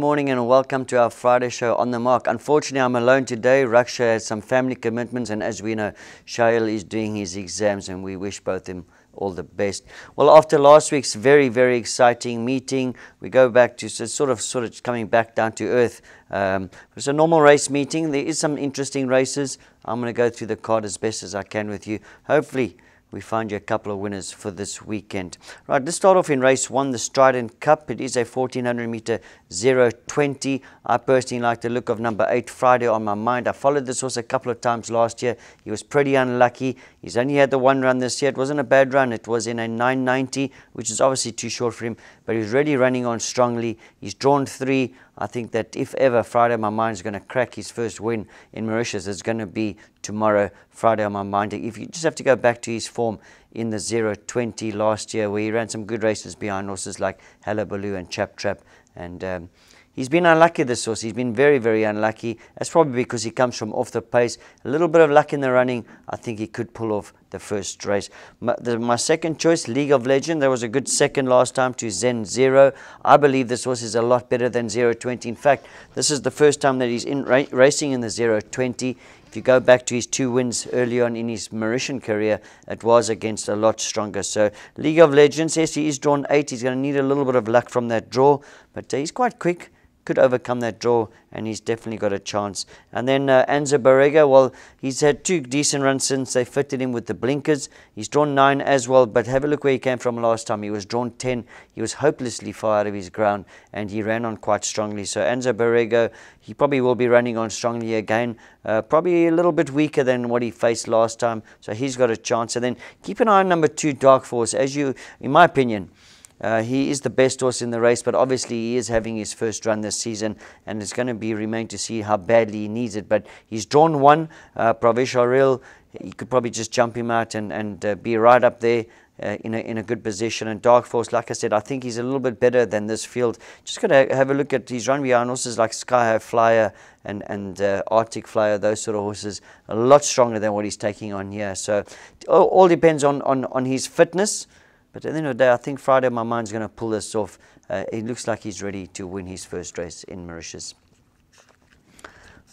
morning and welcome to our Friday show on the mark. Unfortunately, I'm alone today. Raksha has some family commitments, and as we know, Shail is doing his exams, and we wish both him all the best. Well, after last week's very, very exciting meeting, we go back to sort of coming back down to earth. It's a normal race meeting. There is some interesting races. I'm going to go through the card as best as I can with you. Hopefully, we find you a couple of winners for this weekend. Right, let's start off in race 1, the Strident Cup. It is a 1400 meter 0:20. I personally like the look of number 8, Friday on My Mind. I followed this horse a couple of times last year. He was pretty unlucky. He's only had the one run this year. It wasn't a bad run. It was in a 9:90, which is obviously too short for him, but he's really running on strongly. He's drawn 3. I think that if ever Friday on My Mind is going to crack his first win in Mauritius, it's going to be tomorrow, Friday on My Mind. If you just have to go back to his form in the 0:20 last year, where he ran some good races behind horses like Hullabaloo and Chap Trap, and he's been unlucky, this horse. He's been very, very unlucky. That's probably because he comes from off the pace. A little bit of luck in the running. I think he could pull off the first race. My second choice, League of Legend. There was a good second last time to Zen Zero. I believe this horse is a lot better than 0:20. In fact, this is the first time that he's racing in the 0:20. If you go back to his 2 wins early on in his Mauritian career, it was against a lot stronger. So League of Legends, yes, he is drawn 8. He's going to need a little bit of luck from that draw, but he's quite quick. Could overcome that draw, and he's definitely got a chance. And then Anza Barrega, well, he's had 2 decent runs since they fitted him with the blinkers. He's drawn 9 as well, but have a look where he came from last time. He was drawn 10. He was hopelessly far out of his ground, and he ran on quite strongly. So Anza Barrega, he probably will be running on strongly again. Probably a little bit weaker than what he faced last time, so he's got a chance. And then keep an eye on number 2, Dark Force. As you, in my opinion, he is the best horse in the race, but obviously he is having his first run this season, and it's going to be remain to see how badly he needs it. But he's drawn 1, Pravesh Aril. He could probably just jump him out and be right up there in a good position. And Dark Force, like I said, I think he's a little bit better than this field. Just got to have a look at his run behind horses like Sky High Flyer and Arctic Flyer, those sort of horses, a lot stronger than what he's taking on here. So all depends on his fitness. But at the end of the day, I think Friday My Mind's going to pull this off. It looks like he's ready to win his first race in Mauritius.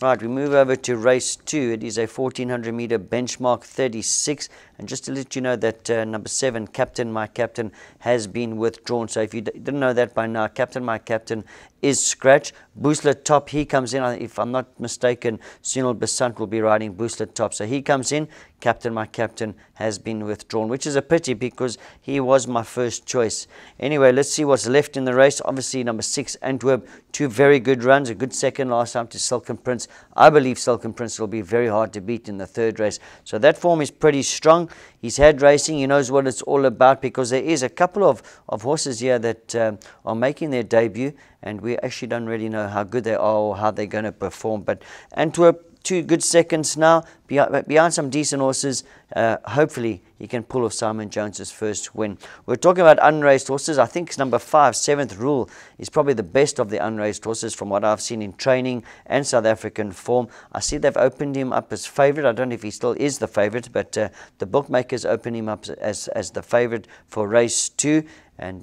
Right, we move over to race 2. It is a 1400 meter benchmark 36. And just to let you know that number 7, Captain My Captain, has been withdrawn. So if you didn't know that by now, Captain My Captain is scratch. Boostlet Top, he comes in. If I'm not mistaken, Sunil Basant will be riding Boostlet Top. So he comes in. Captain My Captain has been withdrawn, which is a pity because he was my first choice. Anyway, let's see what's left in the race. Obviously, number 6, Antwerp, 2 very good runs. A good second last time to Silken Prince. I believe Silken Prince will be very hard to beat in the 3rd race. So that form is pretty strong. He's had racing. He knows what it's all about, because there is a couple of horses here that are making their debut, and we actually don't really know how good they are or how they're going to perform. But Antwerp, 2 good seconds now behind some decent horses. Hopefully he can pull off Simon Jones's first win. We're talking about unraced horses. I think number 5, 7th Rule, is probably the best of the unraced horses from what I've seen in training and South African form. I see they've opened him up as favourite. I don't know if he still is the favourite, but the bookmakers open him up as the favourite for race 2. And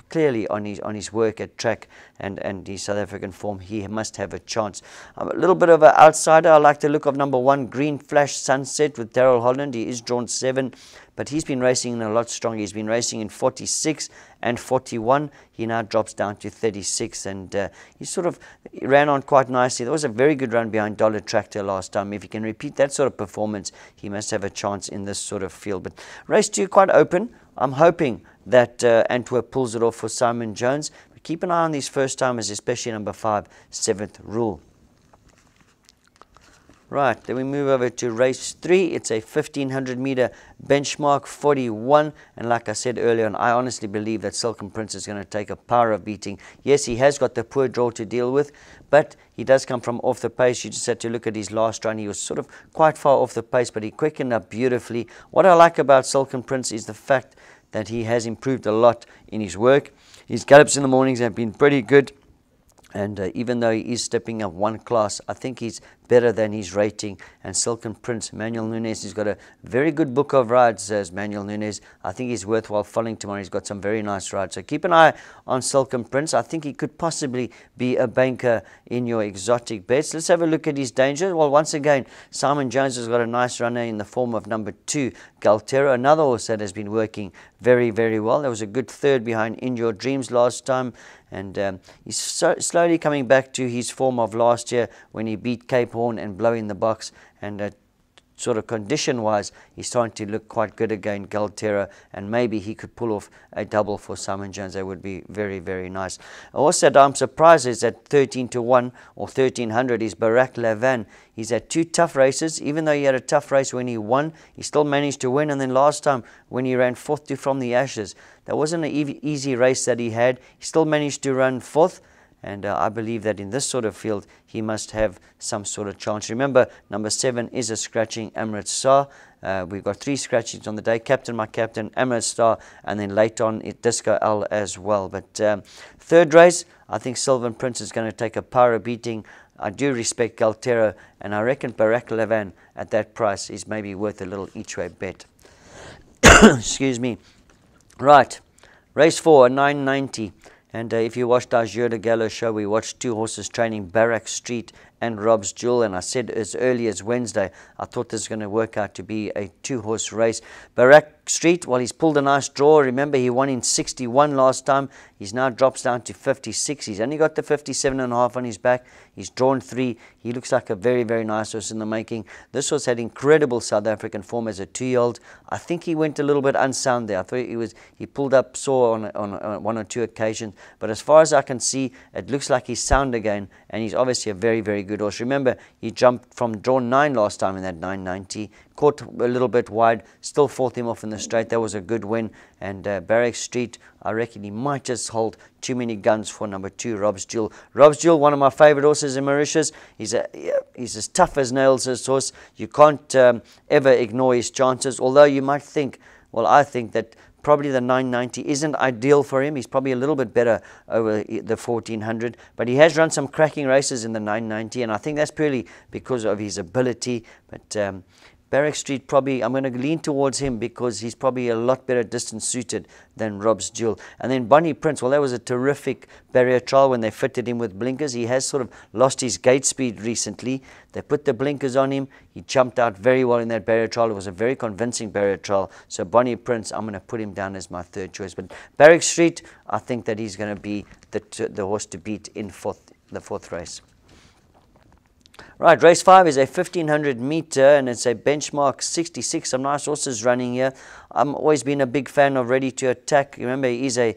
clearly on his work at track and his South African form, he must have a chance. A little bit of an outsider. I like the look of number 1, Green Flash Sunset, with Daryl Holland. He is drawn 7, but he's been racing in a lot stronger. He's been racing in 46 and 41. He now drops down to 36, and he sort of ran on quite nicely. There was a very good run behind Dollar Tractor last time. If he can repeat that sort of performance, he must have a chance in this sort of field. But race 2, quite open. I'm hoping that Antwerp pulls it off for Simon Jones. But keep an eye on these first timers, especially number 5, 7th Rule. Right, then we move over to race 3. It's a 1500 meter benchmark 41. And like I said earlier on, I honestly believe that Silken Prince is going to take a power of beating. Yes, he has got the poor draw to deal with, but he does come from off the pace. You just had to look at his last run. He was sort of quite far off the pace, but he quickened up beautifully. What I like about Silken Prince is the fact that he has improved a lot in his work. His gallops in the mornings have been pretty good. And even though he is stepping up 1 class, I think he's better than his rating. And Silken Prince, Manoel Nunes, he's got a very good book of rides as Manoel Nunes. I think he's worthwhile following tomorrow. He's got some very nice rides. So keep an eye on Silken Prince. I think he could possibly be a banker in your exotic bets. Let's have a look at his danger. Well, once again, Simon Jones has got a nice runner in the form of number 2, Galterra, another horse that has been working very, very well. There was a good third behind In Your Dreams last time, and he's slowly coming back to his form of last year when he beat Cape Horn and Blow in the Box, and sort of condition-wise, he's starting to look quite good again, Galterra, and maybe he could pull off a double for Simon Jones. That would be very, very nice. Also, I'm surprised is at 13-1 or 1300 is Barack Lavan. He's had 2 tough races. Even though he had a tough race when he won, he still managed to win. And then last time when he ran 4th to From the Ashes, that wasn't an easy race that he had. He still managed to run 4th. And I believe that in this sort of field, he must have some sort of chance. Remember, number 7 is a scratching, Amrit Star. We've got 3 scratchings on the day. Captain, my captain, Amrit Star, and then late on, Disco L as well. But third race, I think Silken Prince is going to take a power beating. I do respect Galterra, and I reckon Barack Lavan at that price is maybe worth a little each-way bet. Excuse me. Right, race 4, a 990. And if you watched our Jeu de Gallo show, we watched 2 horses training, Barrack Street and Rob's Jewel. And I said as early as Wednesday, I thought this was going to work out to be a 2-horse race. Barrack Street, well, he's pulled a nice draw. Remember, he won in 61 last time. He's now drops down to 56. He's only got the 57.5 on his back. He's drawn 3. He looks like a very, very nice horse in the making. This horse had incredible South African form as a 2-year-old. I think he went a little bit unsound there. I thought he pulled up sore on 1 or 2 occasions. But as far as I can see, it looks like he's sound again, and he's obviously a very, very good horse. Remember, he jumped from drawn 9 last time in that 990, caught a little bit wide, still fought him off in the straight. That was a good win. And Barrack Street, I reckon he might just hold too many guns for number 2, Rob's Jewel. Rob's Jewel, one of my favorite horses in Mauritius. He's as tough as nails, this horse. You can't ever ignore his chances, although you might think, well, I think that probably the 990 isn't ideal for him. He's probably a little bit better over the 1400, but he has run some cracking races in the 990, and I think that's purely because of his ability. But Barrack Street, probably, I'm going to lean towards him because he's probably a lot better distance suited than Rob's Jewel. And then Bonnie Prince, well, that was a terrific barrier trial when they fitted him with blinkers. He has sort of lost his gate speed recently. They put the blinkers on him. He jumped out very well in that barrier trial. It was a very convincing barrier trial. So Bonnie Prince, I'm going to put him down as my 3rd choice. But Barrack Street, I think that he's going to be the horse to beat in the 4th race. Right, race 5 is a 1500 meter, and it's a benchmark 66. Some nice horses running here. I'm always been a big fan of Ready to Attack. Remember, he's a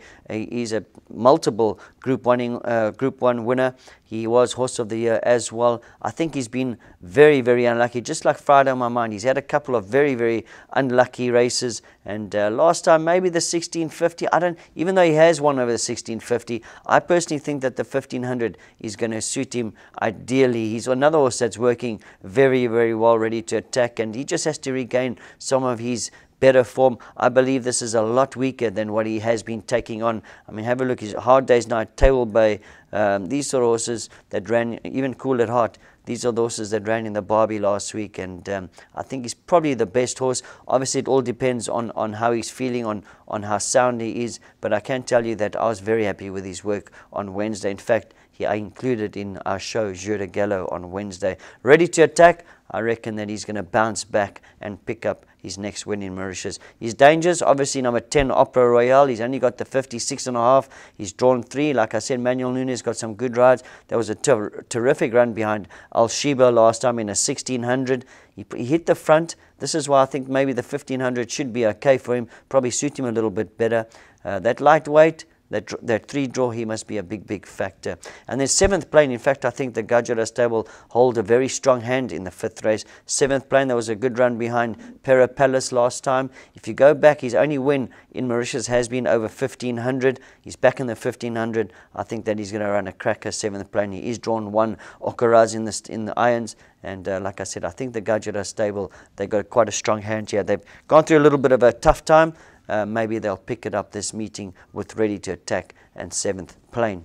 multiple Group 1 winner. He was Horse of the Year as well. I think he's been very, very unlucky. Just like Friday on My Mind, he's had a couple of very, very unlucky races. And last time, maybe the 1650. Even though he has won over the 1650, I personally think that the 1500 is going to suit him ideally. He's another horse that's working very, very well, Ready to Attack, and he just has to regain some of his better form. I believe this is a lot weaker than what he has been taking on. I mean, have a look. His Hard Day's Night, Table Bay, these sort of horses that ran, even Cool at Heart, these are the horses that ran in the Barbie last week, and I think he's probably the best horse. Obviously, it all depends on how he's feeling, on how sound he is, but I can tell you that I was very happy with his work on Wednesday. In fact, I included in our show Jeu de Gallo on Wednesday. Ready to Attack, I reckon that he's going to bounce back and pick up his next win in Mauritius. His dangers, obviously number 10, Opera Royale. He's only got the 56.5. He's drawn 3. Like I said, Manoel Nunes got some good rides. There was a terrific run behind Al Sheba last time in a 1600. He hit the front. This is why I think maybe the 1500 should be okay for him. Probably suit him a little bit better. That lightweight, that 3 draw, he must be a big, big factor. And then 7th Plane, in fact, I think the Gajara stable hold a very strong hand in the 5th race. 7th Plane, there was a good run behind Para Palace last time. If you go back, his only win in Mauritius has been over 1500. He's back in the 1500. I think that he's going to run a cracker 7th Plane. He is drawn 1 Okaraz in the irons. And like I said, I think the Gajara stable, they got quite a strong hand here. They've gone through a little bit of a tough time. Maybe they'll pick it up this meeting with Ready to Attack and 7th Plane.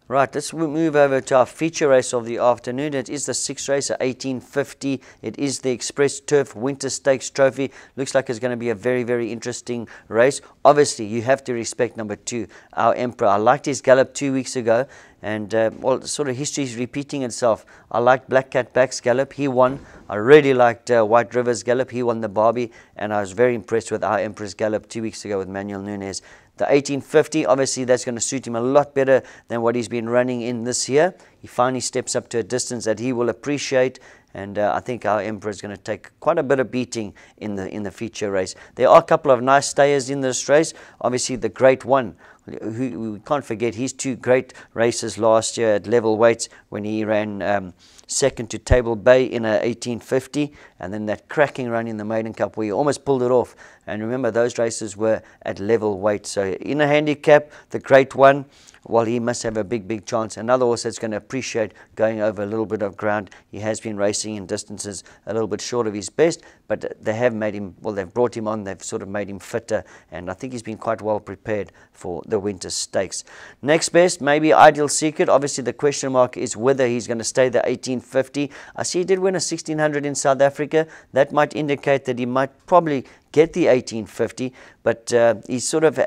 Right, let's move over to our feature race of the afternoon. It is the 6th race at 1850. It is the Express Turf Winter Stakes Trophy. Looks like it's going to be a very, very interesting race. Obviously, you have to respect number 2, Our Emperor. I liked his gallop 2 weeks ago, and well, sort of history is repeating itself. I liked Black Cat Back's gallop. He won. I really liked White River's gallop. He won the Barbie, and I was very impressed with Our Emperor's gallop 2 weeks ago with Manoel Nunes. The 1850, obviously that's going to suit him a lot better than what he's been running in this year. He finally steps up to a distance that he will appreciate, and I think Our Emperor is going to take quite a bit of beating in the feature race. There are a couple of nice stayers in this race. Obviously the Great One, who we can't forget his 2 great races last year at level weights when he ran second to Table Bay in a 1850, and then that cracking run in the Maiden Cup where he almost pulled it off. And remember, those races were at level weight. So in a handicap, the Great One, well, he must have a big chance. Another horse that's going to appreciate going over a little bit of ground. He has been racing in distances a little bit short of his best, but they have made him, well, they've brought him on, they've sort of made him fitter, and I think he's been quite well prepared for the Winter Stakes. Next best, maybe Ideal Secret. Obviously the question mark is whether he's going to stay the 1850. I see he did win a 1600 in South Africa. That might indicate that he might probably get the 1850, but he's sort of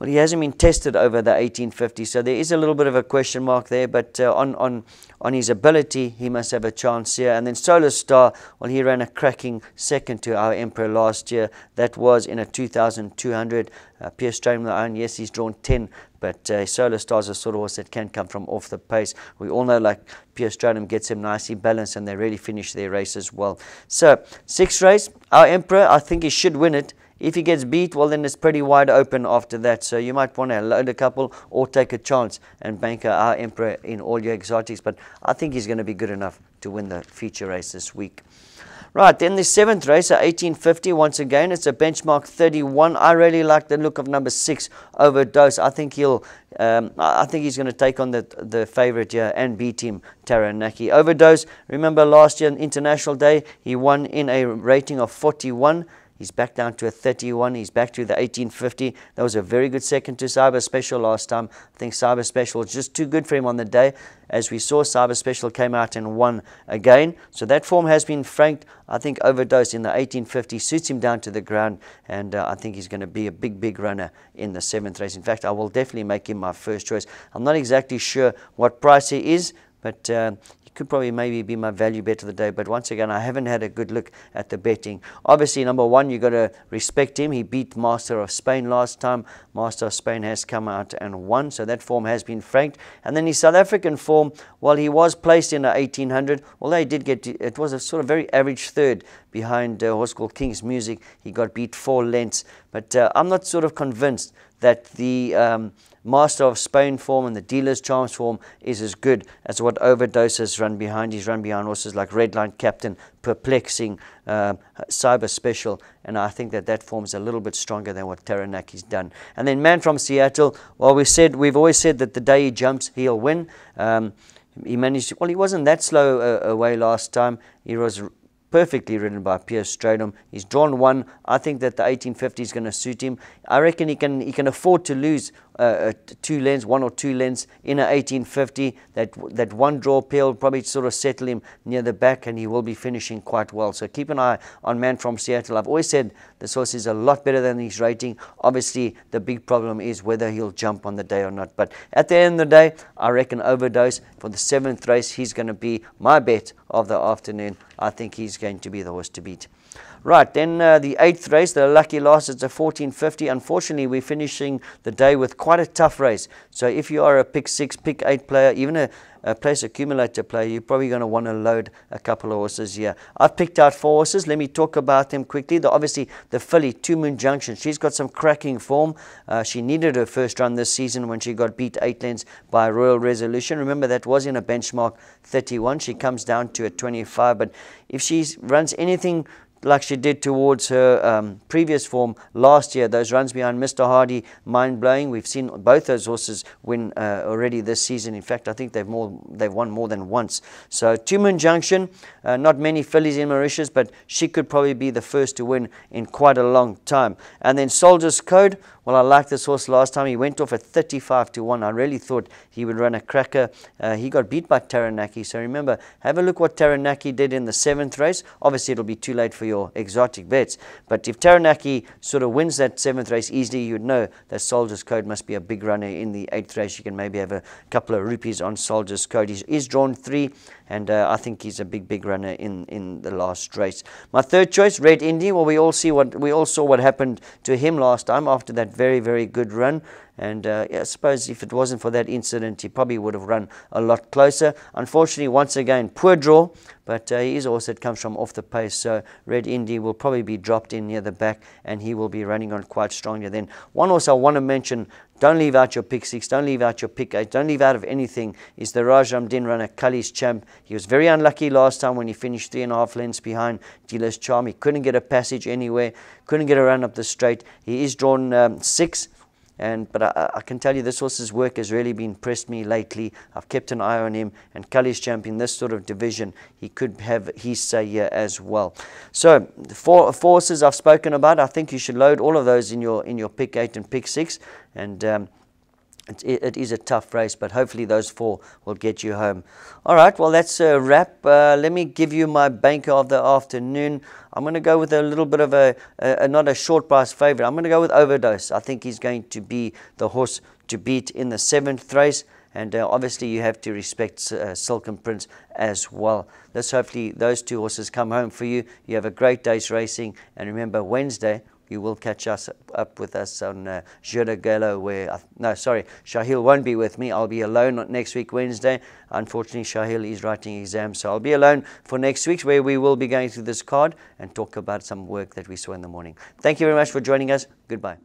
well, he hasn't been tested over the 1850, so there is a little bit of a question mark there, but on his ability, he must have a chance here. And then Solar Star, well, he ran a cracking second to Our Emperor last year. That was in a 2200. Pierce Stradom, the iron, yes, he's drawn 10, but Solar Star's a sort of horse that can come from off the pace. We all know, like, Pierce Stradom gets him nicely balanced, and they really finish their races well. So, 6th race, Our Emperor, I think he should win it. If he gets beat, well, then it's pretty wide open after that. So you might want to load a couple or take a chance and bank Our Emperor in all your exotics. But I think he's going to be good enough to win the feature race this week. Right, then the 7th race at 1850. Once again, it's a benchmark 31. I really like the look of number 6, Overdose. I think he's going to take on the favourite here and beat him, Taranaki. Overdose, remember last year on International Day, he won in a rating of 41. He's back down to a 31. He's back to the 1850. That was a very good second to Cyber Special last time. I think Cyber Special was just too good for him on the day. As we saw, Cyber Special came out and won again. So that form has been franked. I think Overdose in the 1850 suits him down to the ground, and I think he's going to be a big runner in the 7th race. In fact, I will definitely make him my first choice. I'm not exactly sure what price he is, but could probably maybe be my value bet of the day, but once again, I haven't had a good look at the betting. Obviously, number 1, you got to respect him. He beat Master of Spain last time. Master of Spain has come out and won, so that form has been franked. And then his South African form, well, he was placed in the 1800, although he did get, it was a sort of very average third behind a horse called King's Music. He got beat 4 lengths, but I'm not sort of convinced that the Master of Spain form and the Dealer's Charms form is as good as what Overdose has run behind. He's run behind horses like Redline Captain, Perplexing, Cyber Special, and I think that form is a little bit stronger than what Taranaki's done. And then Man from Seattle, well, we've always said that the day he jumps, he'll win. He managed, well, he wasn't that slow away last time. He was perfectly ridden by Pierce Stradom. He's drawn 1. I think that the 1850 is going to suit him. I reckon he can afford to lose 2 lengths, 1 or 2 lengths in an 1850. That one draw pair will probably sort of settle him near the back, and he will be finishing quite well. So keep an eye on Man from Seattle. I've always said this horse is a lot better than his rating. Obviously, the big problem is whether he'll jump on the day or not. But at the end of the day, I reckon Overdose for the 7th race, he's going to be my bet of the afternoon. I think he's going to be the horse to beat. Right, then the 8th race, the lucky last, it's a 1450. Unfortunately, we're finishing the day with quite a tough race. So if you are a pick 6, pick 8 player, even a place accumulator player, you're probably going to want to load a couple of horses here. I've picked out 4 horses. Let me talk about them quickly. Obviously, the filly, Two Moon Junction, she's got some cracking form. She needed her first run this season when she got beat 8 lengths by Royal Resolution. Remember, that was in a benchmark 31. She comes down to a 25. But if she runs anything like she did towards her previous form last year, those runs behind Mr. Hardy, mind-blowing. We've seen both those horses win already this season. In fact, I think they've won more than once. So Two Moon Junction, not many fillies in Mauritius, but she could probably be the first to win in quite a long time. And then Soldier's Code, Well, I liked this horse last time. He went off at 35-1. I really thought he would run a cracker. He got beat by Taranaki. So remember, have a look what Taranaki did in the 7th race. Obviously, it'll be too late for your exotic bets. But if Taranaki sort of wins that 7th race easily, you'd know that Soldier's Code must be a big runner in the 8th race. You can maybe have a couple of rupees on Soldier's Code. He's drawn 3, and I think he's a big runner in the last race. My third choice, Red Indy. Well, we all saw what happened to him last time after that very good run. And I suppose if it wasn't for that incident, he probably would have run a lot closer. Unfortunately, once again, poor draw, but he is a horse that comes from off the pace. So Red Indy will probably be dropped in near the back, and he will be running on quite strongly. Then one horse I want to mention, don't leave out your pick 6, don't leave out your pick 8, don't leave out of anything, is the Rajamdin runner, Kali's Champ. He was very unlucky last time when he finished 3.5 lengths behind Dealer's Charm. He couldn't get a passage anywhere, couldn't get a run up the straight. He is drawn 6. But I can tell you this horse's work has really been impressed me lately. I've kept an eye on him, and Kali's Champ in this sort of division, he could have his say here as well. So the four horses I've spoken about, I think you should load all of those in your pick 8 and pick 6, and it is a tough race, but hopefully those 4 will get you home. All right, well, that's a wrap. Let me give you my banker of the afternoon. I'm going to go with a little bit of a not a short price favorite. I'm going to go with Overdose. I think he's going to be the horse to beat in the 7th race. And obviously you have to respect Silken Prince as well. Hopefully those 2 horses come home for you. You have a great day's racing. And remember, Wednesday, you will catch us up with us on Jeu de Gallo, where, Shahil won't be with me. I'll be alone next week, Wednesday. Unfortunately, Shahil is writing exams, so I'll be alone for next week, where we will be going through this card and talk about some work that we saw in the morning. Thank you very much for joining us. Goodbye.